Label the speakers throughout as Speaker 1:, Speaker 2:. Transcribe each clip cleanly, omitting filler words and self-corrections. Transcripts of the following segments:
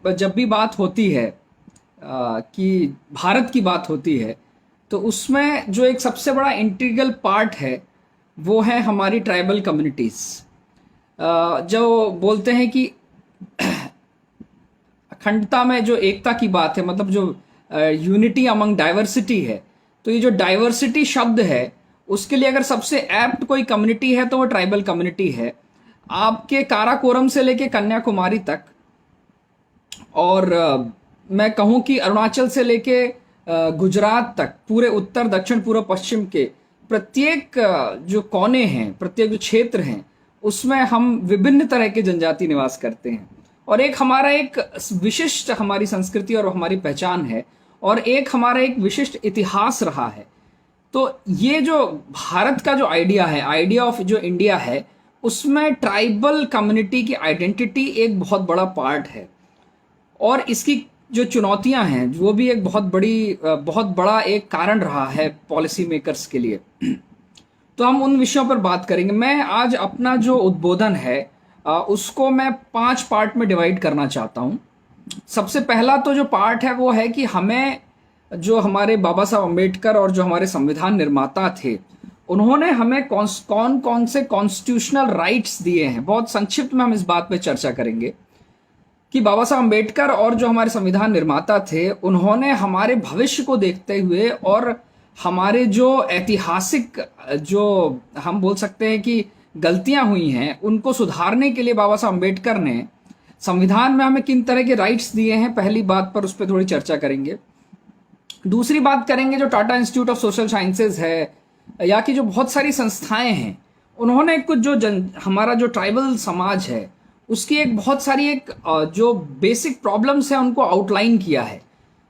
Speaker 1: जब भी बात होती है कि भारत की बात होती है, तो उसमें जो एक सबसे बड़ा इंटीग्रल पार्ट है वो है हमारी ट्राइबल कम्युनिटीज़। जो बोलते हैं कि अखंडता में जो एकता की बात है, मतलब जो यूनिटी अमंग डाइवर्सिटी है, तो ये जो डाइवर्सिटी शब्द है उसके लिए अगर सबसे एप्ट कोई कम्युनिटी है तो वो ट्राइबल कम्युनिटी है। आपके काराकोरम से लेके कन्याकुमारी तक, और मैं कहूँ कि अरुणाचल से लेके गुजरात तक, पूरे उत्तर दक्षिण पूर्व पश्चिम के प्रत्येक जो कोने हैं, प्रत्येक जो क्षेत्र हैं, उसमें हम विभिन्न तरह के जनजाति निवास करते हैं। और एक हमारा एक विशिष्ट हमारी संस्कृति और हमारी पहचान है, और एक हमारा एक विशिष्ट इतिहास रहा है। तो ये जो भारत का जो आइडिया है, आइडिया ऑफ जो इंडिया है, उसमें ट्राइबल कम्युनिटी की आइडेंटिटी एक बहुत बड़ा पार्ट है। और इसकी जो चुनौतियां हैं वो भी एक बहुत बड़ा एक कारण रहा है पॉलिसी मेकर्स के लिए। तो हम उन विषयों पर बात करेंगे। मैं आज अपना जो उद्बोधन है उसको मैं 5 पार्ट में डिवाइड करना चाहता हूँ। सबसे पहला तो जो पार्ट है वो है कि हमें, जो हमारे बाबा साहब अम्बेडकर और जो हमारे संविधान निर्माता थे, उन्होंने हमें कौन कौन से कॉन्स्टिट्यूशनल राइट्स दिए हैं। बहुत संक्षिप्त में हम इस बात पे चर्चा करेंगे कि बाबा साहब अम्बेडकर और जो हमारे संविधान निर्माता थे, उन्होंने हमारे भविष्य को देखते हुए और हमारे जो ऐतिहासिक, जो हम बोल सकते हैं कि गलतियां हुई हैं, उनको सुधारने के लिए बाबा साहब अम्बेडकर ने संविधान में हमें किन तरह के राइट्स दिए हैं, पहली बात पर उस पर थोड़ी चर्चा करेंगे। दूसरी बात करेंगे जो Tata institute of social sciences है, या कि जो बहुत सारी संस्थाएं हैं, उन्होंने कुछ जो हमारा जो ट्राइबल समाज है उसकी एक बहुत सारी एक जो बेसिक प्रॉब्लम्स है उनको आउटलाइन किया है।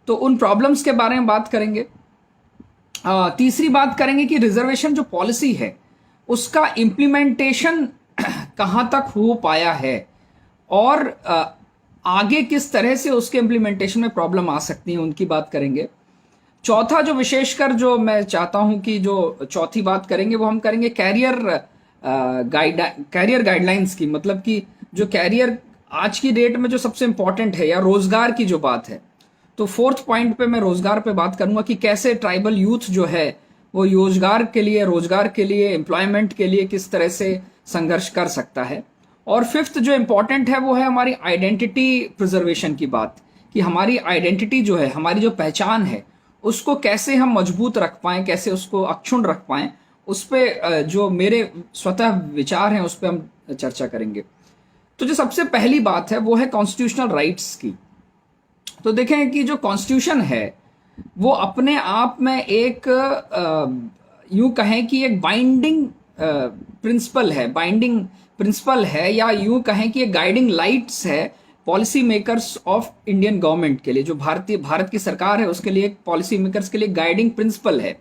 Speaker 1: तो उन प्रॉब्लम्स के बारे में बात करेंगे। तीसरी बात करेंगे कि रिजर्वेशन जो पॉलिसी है उसका इम्प्लीमेंटेशन कहाँ तक हो पाया है, और आगे किस तरह से उसके इम्प्लीमेंटेशन में प्रॉब्लम आ सकती है, उनकी बात करेंगे। चौथा जो विशेषकर जो मैं चाहता हूं कि जो चौथी बात करेंगे वो हम करेंगे कैरियर गाइडलाइंस की, मतलब कि जो कैरियर आज की डेट में जो सबसे इंपॉर्टेंट है, या रोजगार की जो बात है। तो 4th पॉइंट पे मैं रोजगार पे बात करूंगा कि कैसे ट्राइबल यूथ जो है वो रोजगार के लिए एम्प्लॉयमेंट के लिए किस तरह से संघर्ष कर सकता है। और 5th जो इंपॉर्टेंट है वो है हमारी आइडेंटिटी प्रिजर्वेशन की बात, कि हमारी आइडेंटिटी जो है, हमारी जो पहचान है, उसको कैसे हम मजबूत रख पाएं, कैसे उसको अक्षुण्ण रख पाएं। उस पर जो मेरे स्वतः विचार हैं उस पर हम चर्चा करेंगे। तो जो सबसे पहली बात है वो है कॉन्स्टिट्यूशनल राइट्स की। तो देखें कि जो कॉन्स्टिट्यूशन है वो अपने आप में एक यूं कहें कि एक बाइंडिंग प्रिंसिपल है, या यूं कहें कि एक गाइडिंग लाइट्स है policy makers of Indian government के लिए। जो भारत की सरकार है उसके लिए, पॉलिसी मेकर्स के लिए गाइडिंग प्रिंसिपल है।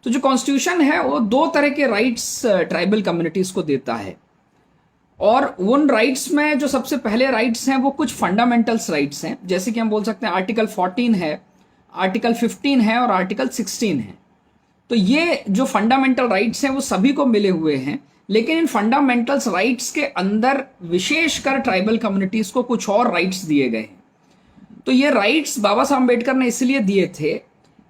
Speaker 1: तो जो कॉन्स्टिट्यूशन है वो 2 तरह के राइट्स ट्राइबल कम्युनिटीज को देता है, और उन राइट्स में जो सबसे पहले राइट्स हैं वो कुछ फंडामेंटल्स राइट्स हैं, जैसे कि हम बोल सकते हैं आर्टिकल 14 है, आर्टिकल 15 है और आर्टिकल 16 है। तो ये जो फंडामेंटल राइट्स हैं वो सभी को मिले हुए हैं, लेकिन इन फंडामेंटल्स राइट्स के अंदर विशेषकर ट्राइबल कम्युनिटीज को कुछ और राइट्स दिए गए हैं। तो ये राइट्स बाबा साहब अम्बेडकर ने इसलिए दिए थे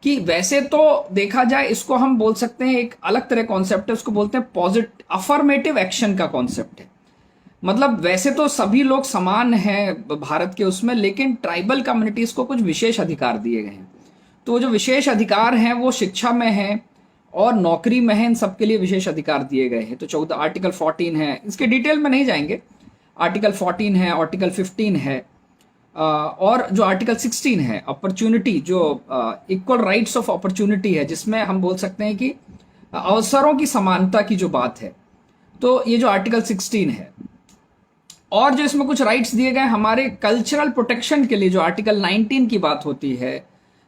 Speaker 1: कि वैसे तो देखा जाए इसको हम बोल सकते हैं, एक अलग तरह कॉन्सेप्ट है, उसको बोलते हैं पॉजिटिव अफर्मेटिव एक्शन का कॉन्सेप्ट है। मतलब वैसे तो सभी लोग समान हैं भारत के उसमें, लेकिन ट्राइबल कम्युनिटीज को कुछ विशेष अधिकार दिए गए हैं। तो जो विशेष अधिकार हैं वो शिक्षा में है और नौकरी में है, इन सबके लिए विशेष अधिकार दिए गए हैं। तो 14 आर्टिकल 14 है, इसके डिटेल में नहीं जाएंगे। आर्टिकल 14 है, आर्टिकल 15 है, और जो आर्टिकल 16 है अपॉर्चुनिटी, जो इक्वल राइट्स ऑफ अपॉर्चुनिटी है, जिसमें हम बोल सकते हैं कि अवसरों की समानता की जो बात है, तो ये जो आर्टिकल 16 है। और जो इसमें कुछ राइट्स दिए गए हमारे कल्चरल प्रोटेक्शन के लिए, जो आर्टिकल 19 की बात होती है,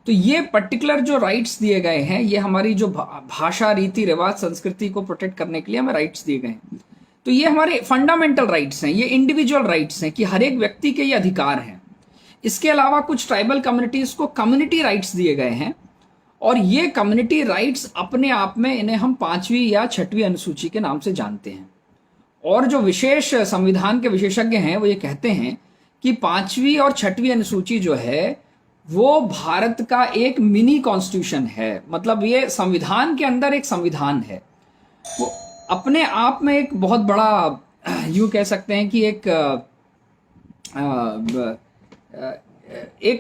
Speaker 1: तो ये पर्टिकुलर जो राइट्स दिए गए हैं ये हमारी जो भाषा, रीति रिवाज, संस्कृति को प्रोटेक्ट करने के लिए हमें राइट्स दिए गए हैं। तो ये हमारे फंडामेंटल राइट्स हैं, ये इंडिविजुअल राइट्स हैं कि हर एक व्यक्ति के ये अधिकार हैं। इसके अलावा कुछ ट्राइबल कम्युनिटीज को कम्युनिटी राइट्स दिए गए हैं, और ये कम्युनिटी राइट्स अपने आप में, इन्हें हम 5वीं या 6वीं अनुसूची के नाम से जानते हैं। और जो विशेष संविधान के विशेषज्ञ हैं वो ये कहते हैं कि 5वीं और 6वीं अनुसूची जो है वो भारत का एक मिनी कॉन्स्टिट्यूशन है। मतलब ये संविधान के अंदर एक संविधान है, वो अपने आप में एक बहुत बड़ा यूं कह सकते हैं कि एक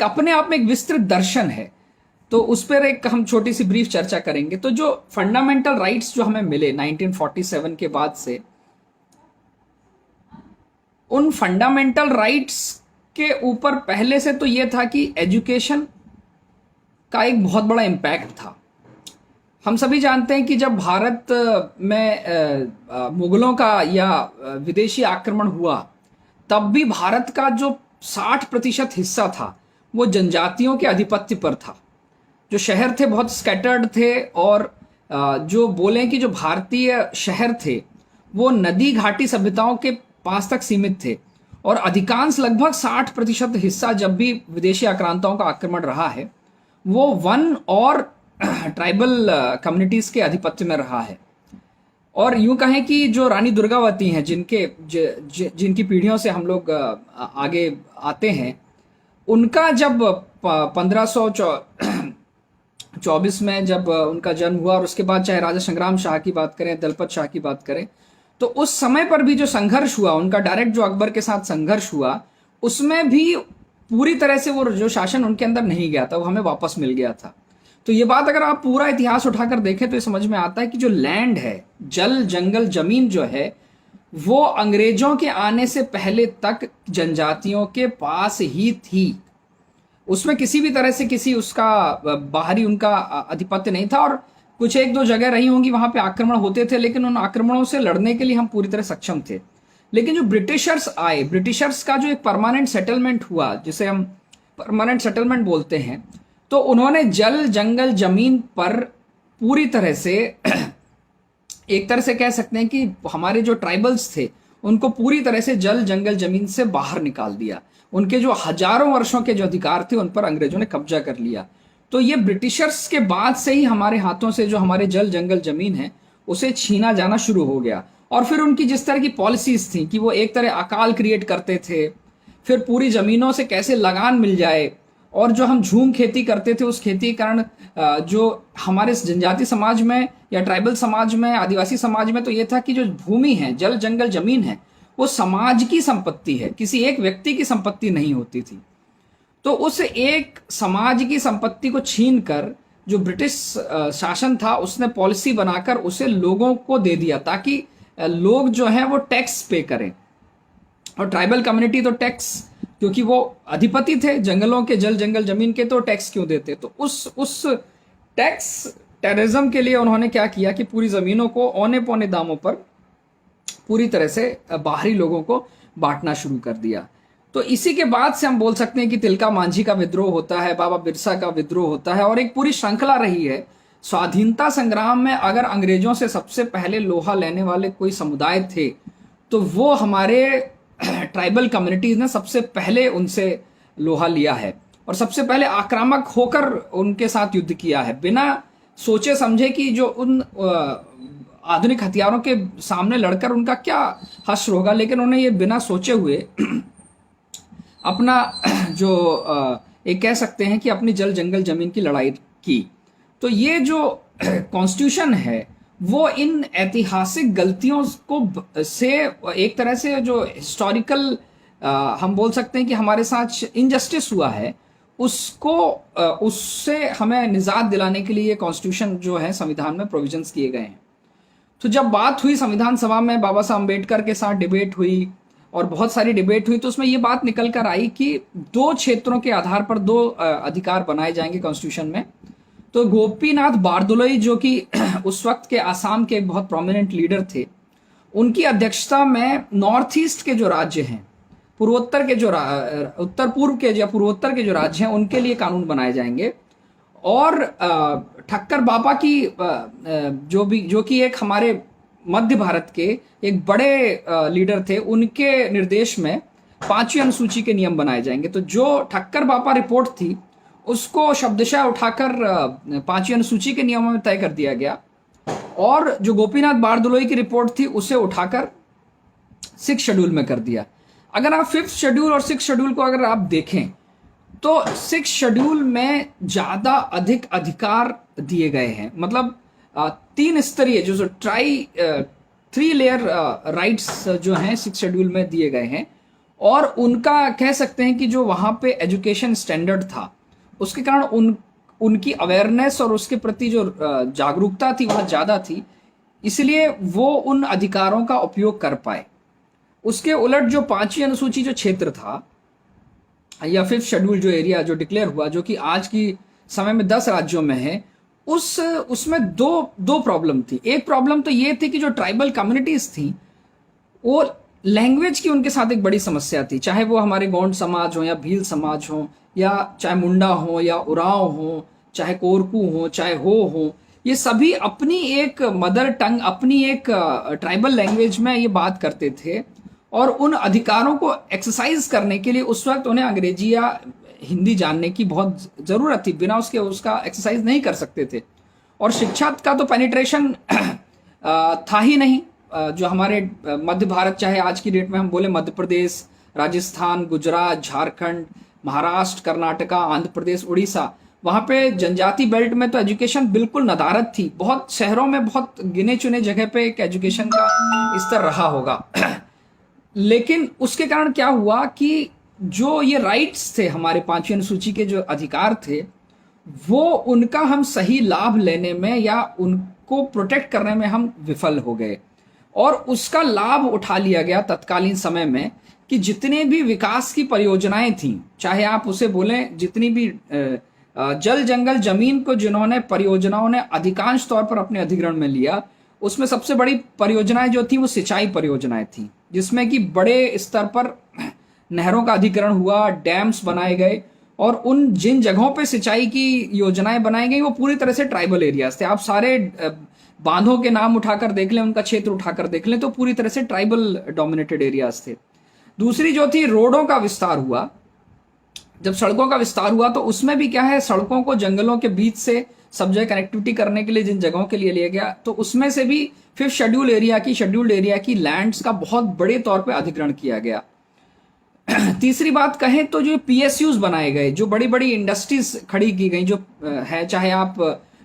Speaker 1: अपने आप में एक विस्तृत दर्शन है। तो उस पर एक हम छोटी सी ब्रीफ चर्चा करेंगे। तो जो फंडामेंटल राइट्स जो हमें मिले 1947 के बाद से, उन फंडामेंटल राइट्स के ऊपर पहले से तो ये था कि एजुकेशन का एक बहुत बड़ा इम्पैक्ट था। हम सभी जानते हैं कि जब भारत में मुगलों का या विदेशी आक्रमण हुआ, तब भी भारत का जो 60% हिस्सा था वो जनजातियों के आधिपत्य पर था। जो शहर थे बहुत स्कैटर्ड थे, और जो बोलें कि जो भारतीय शहर थे वो नदी घाटी सभ्यताओं के पास तक सीमित थे, और अधिकांश लगभग 60% हिस्सा जब भी विदेशी आक्रांताओं का आक्रमण रहा है वो वन और ट्राइबल कम्युनिटीज के आधिपत्य में रहा है। और यूं कहें कि जो रानी दुर्गावती हैं, जिनकी पीढ़ियों से हम लोग आगे आते हैं, उनका जब 1524 में जब उनका जन्म हुआ, और उसके बाद चाहे राजा संग्राम शाह की बात करें, दलपत शाह की बात करें, तो उस समय पर भी जो संघर्ष हुआ उनका, डायरेक्ट जो अकबर के साथ संघर्ष हुआ, उसमें भी पूरी तरह से वो जो शासन उनके अंदर नहीं गया था वो हमें वापस मिल गया था। तो ये बात अगर आप पूरा इतिहास उठाकर देखें तो ये समझ में आता है कि जो लैंड है, जल जंगल जमीन जो है, वो अंग्रेजों के आने से पहले तक जनजातियों के पास ही थी। उसमें किसी भी तरह से किसी उसका बाहरी उनका आधिपत्य नहीं था। और कुछ एक दो जगह रही होंगी वहां पे आक्रमण होते थे, लेकिन उन आक्रमणों से लड़ने के लिए हम पूरी तरह सक्षम थे। लेकिन जो ब्रिटिशर्स आए, ब्रिटिशर्स का जो एक परमानेंट सेटलमेंट हुआ, जिसे हम परमानेंट सेटलमेंट बोलते हैं, तो उन्होंने जल जंगल जमीन पर पूरी तरह से एक तरह से कह सकते हैं कि हमारे जो ट्राइबल्स थे उनको पूरी तरह से जल जंगल जमीन से बाहर निकाल दिया। उनके जो हजारों वर्षों के जो अधिकार थे उन पर अंग्रेजों ने कब्जा कर लिया। तो ये ब्रिटिशर्स के बाद से ही हमारे हाथों से जो हमारे जल जंगल जमीन है उसे छीना जाना शुरू हो गया। और फिर उनकी जिस तरह की पॉलिसीज थी कि वो एक तरह अकाल क्रिएट करते थे, फिर पूरी जमीनों से कैसे लगान मिल जाए, और जो हम झूम खेती करते थे उस खेती के कारण जो हमारे जनजाति समाज में या ट्राइबल समाज में, आदिवासी समाज में, तो ये था कि जो भूमि है, जल जंगल जमीन है, वो समाज की संपत्ति है, किसी एक व्यक्ति की संपत्ति नहीं होती थी। तो उस एक समाज की संपत्ति को छीन कर जो ब्रिटिश शासन था उसने पॉलिसी बनाकर उसे लोगों को दे दिया, ताकि लोग जो है वो टैक्स पे करें। और ट्राइबल कम्युनिटी तो टैक्स, क्योंकि वो अधिपति थे जंगलों के, जल जंगल जमीन के, तो टैक्स क्यों देते। तो उस टैक्स टेररिज्म के लिए उन्होंने क्या किया कि पूरी जमीनों को औने पौने दामों पर पूरी तरह से बाहरी लोगों को बांटना शुरू कर दिया। तो इसी के बाद से हम बोल सकते हैं कि तिलका मांझी का विद्रोह होता है, बाबा बिरसा का विद्रोह होता है, और एक पूरी श्रृंखला रही है। स्वाधीनता संग्राम में अगर अंग्रेजों से सबसे पहले लोहा लेने वाले कोई समुदाय थे तो वो हमारे ट्राइबल कम्युनिटीज ने सबसे पहले उनसे लोहा लिया है, और सबसे पहले आक्रामक होकर उनके साथ युद्ध किया है, बिना सोचे समझे कि जो उन आधुनिक हथियारों के सामने लड़कर उनका क्या हश्र होगा। लेकिन उन्हें ये बिना सोचे हुए अपना जो एक कह सकते हैं कि अपनी जल जंगल जमीन की लड़ाई की। तो ये जो कॉन्स्टिट्यूशन है वो इन ऐतिहासिक गलतियों को से एक तरह से जो हिस्टोरिकल हम बोल सकते हैं कि हमारे साथ इनजस्टिस हुआ है, उसको उससे हमें निजात दिलाने के लिए कॉन्स्टिट्यूशन जो है संविधान में प्रोविजंस किए गए हैं। तो जब बात हुई संविधान सभा में, बाबा साहब अम्बेडकर के साथ डिबेट हुई और बहुत सारी डिबेट हुई, तो उसमें ये बात निकल कर आई कि 2 क्षेत्रों के आधार पर 2 अधिकार बनाए जाएंगे कॉन्स्टिट्यूशन में। तो गोपीनाथ बारदोलोई जो कि उस वक्त के आसाम के एक बहुत प्रोमिनेंट लीडर थे, उनकी अध्यक्षता में नॉर्थ ईस्ट के जो राज्य हैं, पूर्वोत्तर के जो उत्तर पूर्व के या पूर्वोत्तर के जो राज्य हैं, उनके लिए कानून बनाए जाएंगे। और ठक्कर बाबा की जो कि एक हमारे मध्य भारत के एक बड़े लीडर थे, उनके निर्देश में 5वीं अनुसूची के नियम बनाए जाएंगे। तो जो ठक्कर बापा रिपोर्ट थी उसको शब्दशः उठाकर 5वीं अनुसूची के नियमों में तय कर दिया गया, और जो गोपीनाथ बारदोलोई की रिपोर्ट थी उसे उठाकर 6th शेड्यूल में कर दिया। अगर आप 5th शेड्यूल और 6th शेड्यूल को अगर आप देखें तो 6th शेड्यूल में ज्यादा अधिक अधिकार दिए गए हैं। मतलब 3 स्तरीय जो 3 लेयर राइट्स जो हैं 6th शेड्यूल में दिए गए हैं, और उनका कह सकते हैं कि जो वहां पे एजुकेशन स्टैंडर्ड था उसके कारण उनकी अवेयरनेस और उसके प्रति जो जागरूकता थी वह ज्यादा थी, इसलिए वो उन अधिकारों का उपयोग कर पाए। उसके उलट जो 5वीं अनुसूची जो क्षेत्र था या 5th शेड्यूल जो एरिया जो डिक्लेयर हुआ, जो कि आज की समय में 10 राज्यों में है, उसमें दो प्रॉब्लम थी। एक प्रॉब्लम तो ये थी कि जो ट्राइबल कम्युनिटीज थी वो लैंग्वेज की उनके साथ एक बड़ी समस्या थी, चाहे वो हमारे गोंड समाज हो या भील समाज हो, या चाहे मुंडा हो या उरांव हो, चाहे कोरकू हो, चाहे हो, ये सभी अपनी एक मदर टंग, अपनी एक ट्राइबल लैंग्वेज में ये बात करते थे, और उन अधिकारों को एक्सरसाइज करने के लिए उस वक्त उन्हें अंग्रेजी या हिंदी जानने की बहुत जरूरत थी, बिना उसका एक्सरसाइज नहीं कर सकते थे। और शिक्षा का तो पेनिट्रेशन था ही नहीं। जो हमारे मध्य भारत, चाहे आज की डेट में हम बोले मध्य प्रदेश, राजस्थान, गुजरात, झारखंड, महाराष्ट्र, कर्नाटका, आंध्र प्रदेश, उड़ीसा, वहां पे जनजाति बेल्ट में तो एजुकेशन बिल्कुल नदारद थी। बहुत शहरों में बहुत गिने चुने जगह पे एक एजुकेशन का स्तर रहा होगा लेकिन उसके कारण क्या हुआ कि जो ये राइट्स थे, हमारे 5वीं अनुसूची के जो अधिकार थे, वो उनका हम सही लाभ लेने में या उनको प्रोटेक्ट करने में हम विफल हो गए, और उसका लाभ उठा लिया गया तत्कालीन समय में कि जितने भी विकास की परियोजनाएं थी, चाहे आप उसे बोलें जितनी भी जल जंगल जमीन को जिन्होंने परियोजनाओं ने अधिकांश तौर पर अपने अधिग्रहण में लिया, उसमें सबसे बड़ी परियोजनाएं जो थी वो सिंचाई परियोजनाएं थी, जिसमें कि बड़े स्तर पर नहरों का अधिग्रहण हुआ, डैम्स बनाए गए, और उन जिन जगहों पे सिंचाई की योजनाएं बनाई गई वो पूरी तरह से ट्राइबल एरियाज थे। आप सारे बांधों के नाम उठाकर देख लें, उनका क्षेत्र उठाकर देख लें, तो पूरी तरह से ट्राइबल डोमिनेटेड एरियाज थे। दूसरी जो थी, रोडों का विस्तार हुआ। जब सड़कों का विस्तार हुआ तो उसमें भी क्या है, सड़कों को जंगलों के बीच से सब जगह कनेक्टिविटी करने के लिए जिन जगहों के लिए लिया गया, तो उसमें से भी 5th शेड्यूल्ड एरिया की लैंड्स का बहुत बड़े तौर पे अधिग्रहण किया गया। तीसरी बात कहें तो जो PSUs बनाए गए, जो बड़ी बड़ी इंडस्ट्रीज खड़ी की गई जो है, चाहे आप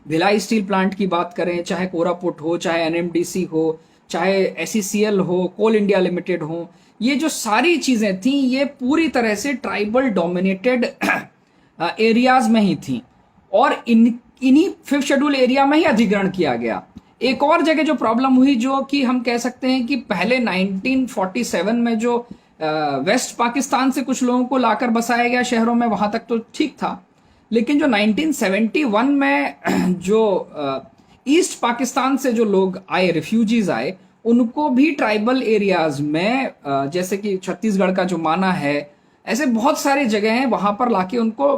Speaker 1: भिलाई स्टील प्लांट की बात करें, चाहे कोरापुट हो, चाहे NMDC हो, चाहे SECL हो, कोल इंडिया लिमिटेड हो, ये जो सारी चीजें थी ये पूरी तरह से ट्राइबल डोमिनेटेड एरियाज में ही थी, और इन्हीं 5th शेड्यूल एरिया में ही अधिग्रहण किया गया। एक और जगह जो प्रॉब्लम हुई, जो कि हम कह सकते हैं कि पहले 1947 में जो वेस्ट पाकिस्तान से कुछ लोगों को लाकर बसाया गया शहरों में, वहां तक तो ठीक था, लेकिन जो 1971 में जो ईस्ट पाकिस्तान से जो लोग आए, रिफ्यूजीज आए, उनको भी ट्राइबल एरियाज में, जैसे कि छत्तीसगढ़ का जो माना है, ऐसे बहुत सारे जगह हैं, वहां पर लाके उनको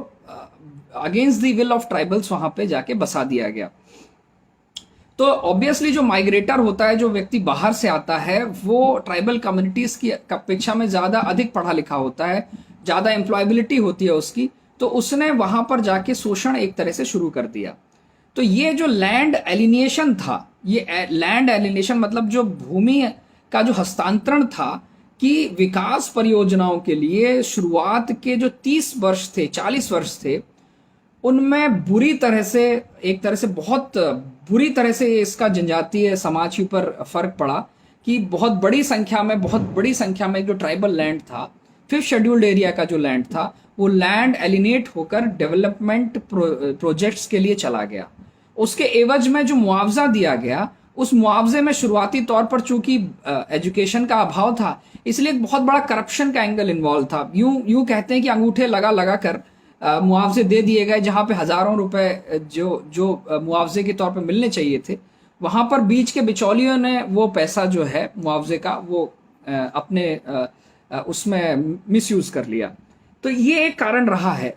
Speaker 1: against the will of tribals वहां पे जाके बसा दिया गया। तो ऑब्वियसली जो माइग्रेटर होता है, जो व्यक्ति बाहर से आता है, वो ट्राइबल कम्युनिटीज की अपेक्षा में ज्यादा अधिक पढ़ा लिखा होता है, ज्यादा एम्प्लॉयबिलिटी होती है उसकी, तो उसने वहां पर जाके शोषण एक तरह से शुरू कर दिया। तो ये जो लैंड एलिनिएशन था, ये लैंड एलिनिएशन मतलब जो भूमि का जो हस्तांतरण था, कि विकास परियोजनाओं के लिए शुरुआत के जो 30 वर्ष थे, 40 वर्ष थे, उनमें बुरी तरह से, एक तरह से बहुत बुरी तरह से इसका जनजातीय समाज के ऊपर फर्क पड़ा, कि बहुत बड़ी संख्या में जो ट्राइबल लैंड था, 5th शेड्यूल्ड एरिया का जो लैंड था, वो लैंड एलिनेट होकर डेवलपमेंट प्रोजेक्ट्स के लिए चला गया। उसके एवज में जो मुआवजा दिया गया, उस मुआवजे में शुरुआती तौर पर चूंकि एजुकेशन का अभाव था, इसलिए एक बहुत बड़ा करप्शन का एंगल इन्वॉल्व था। यूं कहते हैं कि अंगूठे लगा कर मुआवजे दे दिए गए, जहां पे हजारों रुपए जो मुआवजे के तौर पे मिलने चाहिए थे, वहां पर बीच के बिचौलियों ने वो पैसा जो है मुआवजे का, वो अपने उसमें मिसयूज कर लिया। तो ये एक कारण रहा है।